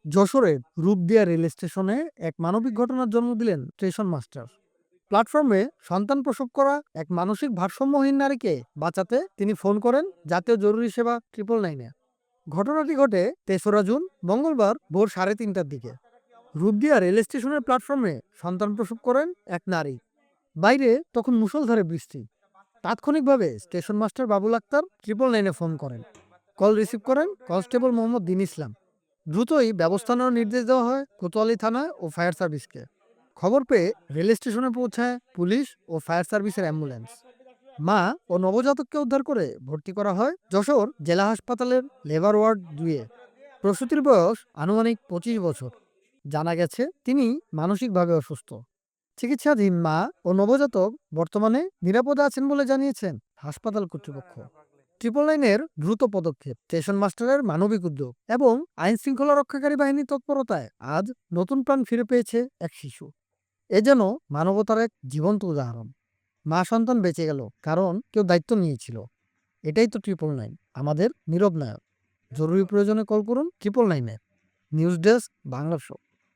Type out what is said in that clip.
যশোরের রূপদিয়া রেল স্টেশনে এক মানবিক ঘটনার জন্ম দিলেন স্টেশন মাস্টার। প্ল্যাটফর্মে সন্তান প্রসব করা এক মানসিক ভারসাম্যহীন নারীকে বাঁচাতে তিনি ফোন করেন জাতীয় জরুরি সেবা 999-এ। ঘটনাটি ঘটে 3রা জুন মঙ্গলবার ভোর 3:30টার দিকে। রূপদিয়া রেল স্টেশনের প্ল্যাটফর্মে সন্তান প্রসব করেন এক নারী। বাইরে তখন মুষলধারে বৃষ্টি। তাৎক্ষণিকভাবে স্টেশন মাস্টার বাবুল আক্তার 999-এ ফোন করেন। কল রিসিভ করেন কনস্টেবল মোহাম্মদ দিন ইসলাম। দ্রুতই ব্যবস্থা নেওয়ার নির্দেশ দেওয়া হয় কোতোয়ালি থানা ও ফায়ার সার্ভিসকে। খবর পেয়ে রেল স্টেশনে পৌঁছায় পুলিশ ও ফায়ার সার্ভিসের অ্যাম্বুলেন্স। মা ও নবজাতককে উদ্ধার করে ভর্তি করা হয় যশোর জেলা হাসপাতালের লেবার ওয়ার্ড 2-এ। প্রসূতির বয়স আনুমানিক 25 বছর। জানা গেছে তিনি মানসিকভাবে অসুস্থ। চিকিৎসাধীন মা ও নবজাতক বর্তমানে নিরাপদে আছেন বলে জানিয়েছেন হাসপাতাল কর্তৃপক্ষ। 999-এর দ্রুত পদক্ষেপ, স্টেশন মাস্টারের মানবিক উদ্যোগ এবং আইন শৃঙ্খলা রক্ষাকারী বাহিনীর তৎপরতায় আজ নতুন প্রাণ ফিরে পেয়েছে এক শিশু। এ যেন মানবতার এক জীবন্ত উদাহরণ। মা সন্তান বেঁচে গেল কারণ কেউ দায়িত্ব নিয়েছিল। এটাই তো 999, আমাদের নীরব নায়ক। জরুরি প্রয়োজনে কল করুন 999-এ। News desk, Bangla show.